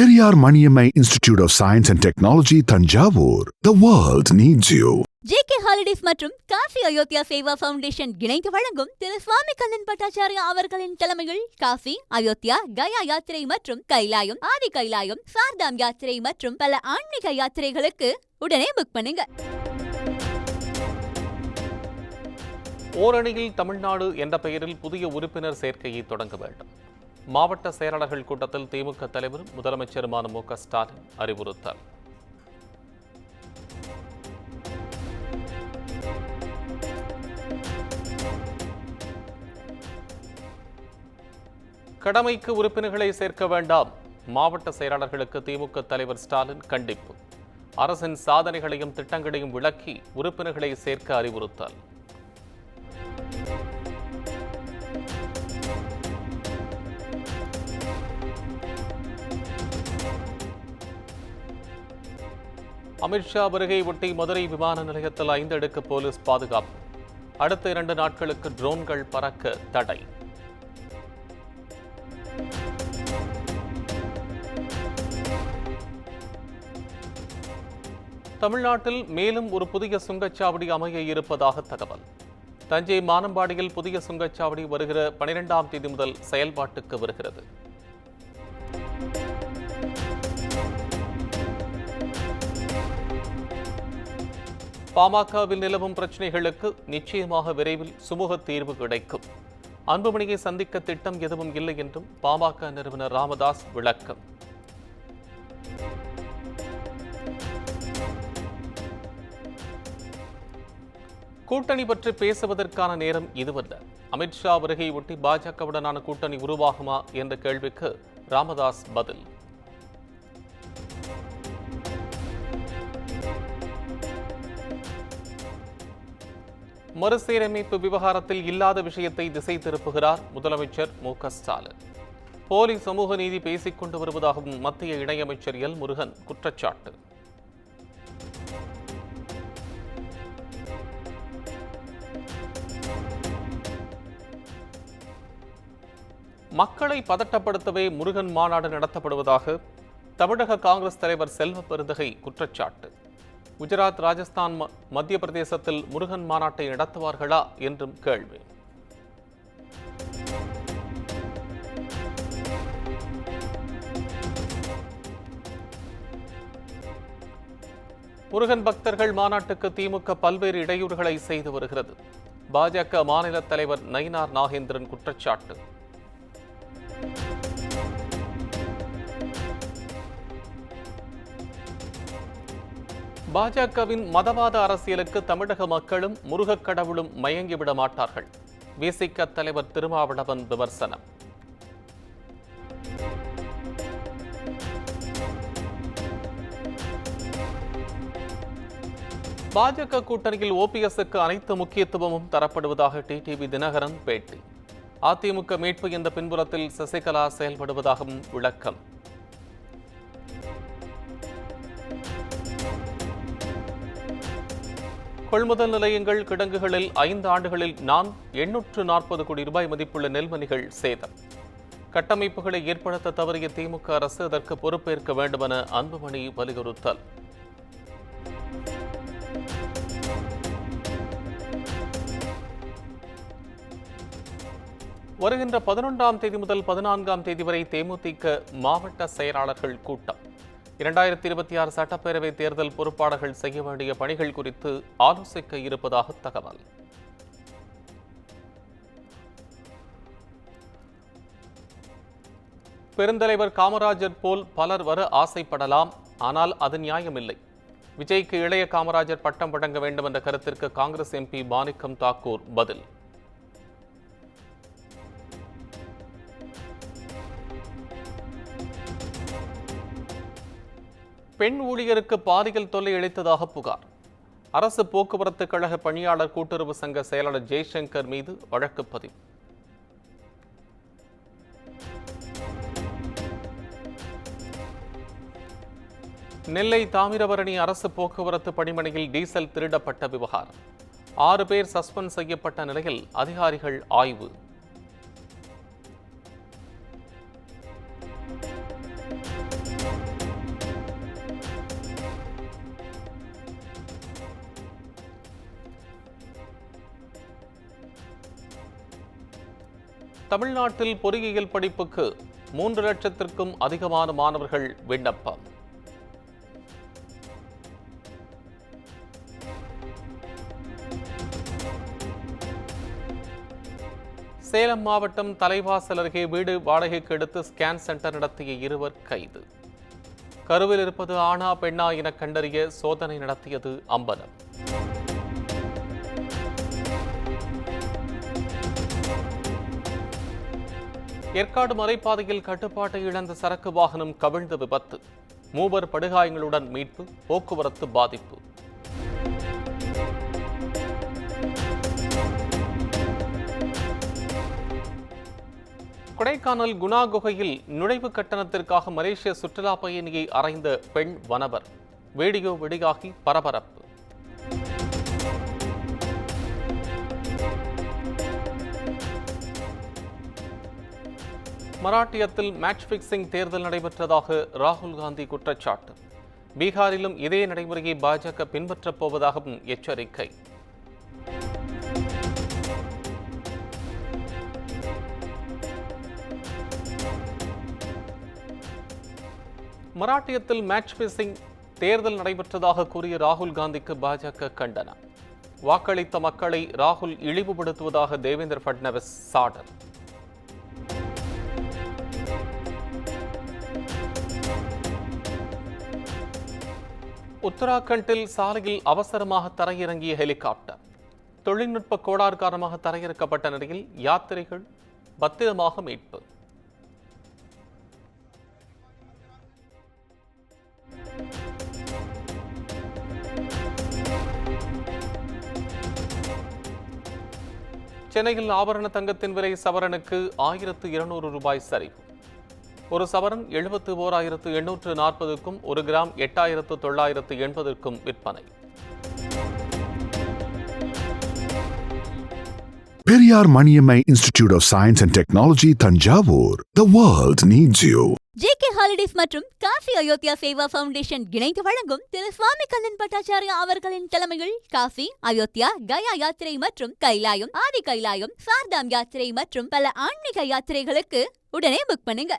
Periyar Maniammai Institute of Science and Technology, Thanjavur. The world needs you. JK Holidays மற்றும் Kashi Ayodhya Seva foundation இணைந்து வழங்கும் திரு சுவாமி கண்ணன் பட்டாச்சாரியா அவர்களின் தலைமையில் காசி, அயோத்தியா, கயா யாத்திரை மற்றும் கைலாயம், ஆதி கைலாயம், சார்தாம் யாத்திரை மற்றும் பல ஆன்மீக யாத்திரைகளுக்கு உடனே புக் பண்ணுங்க. ஓரணியில் தமிழ்நாடு என்ற பெயரில் புதிய உறுப்பினர் சேர்க்கையை தொடங்க வேண்டும். மாவட்ட செயலாளர்கள் கூட்டத்தில் திமுக தலைவர் முதலமைச்சருமான மு.க. ஸ்டாலின் அறிவுறுத்தல். கடமைக்கு உறுப்பினர்களை சேர்க்க வேண்டாம். மாவட்ட செயலாளர்களுக்கு திமுக தலைவர் ஸ்டாலின் கண்டிப்பு. அரசின் சாதனைகளையும் திட்டங்களையும் விளக்கி உறுப்பினர்களை சேர்க்க அறிவுறுத்தல். அமித்ஷா வருகை ஒட்டி மதுரை விமான நிலையத்தில் 5 அடுக்கு போலீஸ் பாதுகாப்பு. அடுத்த 2 நாட்களுக்கு ட்ரோன்கள் பறக்க தடை. தமிழ்நாட்டில் மேலும் ஒரு புதிய சுங்கச்சாவடி அமைய இருப்பதாக தகவல். தஞ்சை மானம்பாடியில் புதிய சுங்கச்சாவடி வருகிற 12ஆம் தேதி முதல் செயல்பாட்டுக்கு வருகிறது. பாமகவில் நிலவும் பிரச்சினைகளுக்கு நிச்சயமாக விரைவில் சுமூக தீர்வு கிடைக்கும். அன்புமணியை சந்திக்க திட்டம் எதுவும் இல்லை என்றும் பாமக நிறுவனர் ராமதாஸ் விளக்கம். கூட்டணி பற்றி பேசுவதற்கான நேரம் இதுவல்ல. அமித்ஷா வருகை ஒட்டி பாஜகவுடனான கூட்டணி உருவாகுமா என்ற கேள்விக்கு ராமதாஸ் பதில். மறுசீரமைப்பு விவகாரத்தில் இல்லாத விஷயத்தை திசை திருப்புகிறார் முதலமைச்சர் மு.க. ஸ்டாலின். போலி சமூக நீதி பேசிக் கொண்டு வருவதாகவும் மத்திய இணையமைச்சர் எல். முருகன் குற்றச்சாட்டு. மக்களை பதட்டப்படுத்தவே முருகன் மாநாடு நடத்தப்படுவதாக தமிழக காங்கிரஸ் தலைவர் செல்வ பெருந்தகை குற்றச்சாட்டு. குஜராத், ராஜஸ்தான், மத்திய பிரதேசத்தில் முருகன் மாநாட்டை நடத்துவார்களா என்றும் கேள்வி. முருகன் பக்தர்கள் மாநாட்டுக்கு திமுக பல்வேறு இடையூறுகளை செய்து வருகிறது. பாஜக மாநில தலைவர் நயினார் நாகேந்திரன் குற்றச்சாட்டு. பாஜகவின் மதவாத அரசியலுக்கு தமிழக மக்களும் முருகக் கடவுளும் மயங்கிவிட மாட்டார்கள். விசிக தலைவர் திருமாவளவன் விமர்சனம். பாஜக கூட்டணியில் ஓபிஎஸ்க்கு அனைத்து முக்கியத்துவமும் தரப்படுவதாக டிடிவி தினகரன் பேட்டி. அதிமுக மீட்பு என்ற பின்புலத்தில் சசிகலா செயல்படுவதாகவும் விளக்கம். கொள்முதல் நிலையங்கள், கிடங்குகளில் 5 ஆண்டுகளில் 840 கோடி ரூபாய் மதிப்புள்ள நெல்மணிகள் சேதம். கட்டமைப்புகளை ஏற்படுத்த தவறிய திமுக அரசு அதற்கு பொறுப்பேற்க வேண்டுமென அன்புமணி வலியுறுத்தல். வருகின்ற 11ஆம் தேதி முதல் 14ஆம் தேதி வரை தேமுதிக மாவட்ட செயலாளர்கள் கூட்டம். 2026 சட்டப்பேரவை தேர்தல் பொறுப்பாளர்கள் செய்ய வேண்டிய பணிகள் குறித்து ஆலோசிக்க இருப்பதாக தகவல். பெருந்தலைவர் காமராஜர் போல் பலர் வர ஆசைப்படலாம், ஆனால் அது நியாயமில்லை. விஜய்க்கு இளைய காமராஜர் பட்டம் வழங்க வேண்டும் என்ற கருத்திற்கு காங்கிரஸ் எம்பி மாணிக்கம் தாக்கூர் பதில். பெண் ஊழியருக்கு பாலியல் தொல்லை அளித்ததாக புகார். அரசு போக்குவரத்து கழக பணியாளர் கூட்டுறவு சங்க செயலாளர் ஜெய்சங்கர் மீது வழக்கு பதிவு. நெல்லை தாமிரபரணி அரசு போக்குவரத்து பணிமனையில் டீசல் திருடப்பட்ட விவகாரம். 6 பேர் சஸ்பெண்ட் செய்யப்பட்ட நிலையில் அதிகாரிகள் ஆய்வு. தமிழ்நாட்டில் பொறியியல் படிப்புக்கு 3 லட்சத்திற்கும் அதிகமான மாணவர்கள் விண்ணப்பம். சேலம் மாவட்டம் தலைவாசல் அருகே வீடு வாடகைக்கு எடுத்து ஸ்கேன் சென்டர் நடத்திய 2 கைது. கருவில் இருப்பது ஆணா பெண்ணா என கண்டறிய சோதனை நடத்தியது அம்பலம். ஏற்காடு மலைப்பாதையில் கட்டுப்பாட்டை இழந்த சரக்கு வாகனம் கவிழ்ந்த விபத்து. 3 படுகாயங்களுடன் மீட்பு, போக்குவரத்து பாதிப்பு. கொடைக்கானல் குணா குகையில் நுழைவு கட்டணத்திற்காக மலேசிய சுற்றுலா பயணியை அறைந்த பெண் வனவர். வீடியோ வெளியாகி பரபரப்பு. மராட்டியத்தில் மேட்ச் பிக்சிங் தேர்தல் நடைபெற்றதாக ராகுல் காந்தி குற்றச்சாட்டு. பீகாரிலும் இதே நடைமுறையை பாஜக பின்பற்றப் போவதாகவும் எச்சரிக்கை. மராட்டியத்தில் மேட்ச் பிக்சிங் தேர்தல் நடைபெற்றதாக கூறிய ராகுல் காந்திக்கு பாஜக கண்டனம். வாக்களித்த மக்களை ராகுல் இழிவுபடுத்துவதாக தேவேந்திர பட்னவிஸ் சாடல். உத்தராகண்டில் சாலையில் அவசரமாக தரையிறங்கிய ஹெலிகாப்டர். தொழில்நுட்ப கோளாறு காரணமாக தரையிறக்கப்பட்ட நிலையில் யாத்திரைகள் பத்திரமாக மீட்பு. சென்னையில் ஆபரண தங்கத்தின் விலை சவரனுக்கு 1200 ரூபாய் சரிவு. ஒரு சவரன் 71,840க்கும் 1 கிராம் 8,980க்கும் விற்பனை. Periyar Maniammai Institute of Science and Technology, Thanjavur. The world needs you. JK holidays மற்றும் காஃபி அயோத்தியா சேவா ஃபவுண்டேஷன் இணைந்து வழங்கும் திரு சுவாமி கண்ணன் பட்டாச்சாரியா அவர்களின் தலைமையில் காஃபி, அயோத்தியா, கயா யாத்திரை மற்றும் கைலாயம், ஆதி கைலாயம், சார்தாம் யாத்திரை மற்றும் பல ஆன்மீக யாத்திரைகளுக்கு உடனே புக் பண்ணுங்க.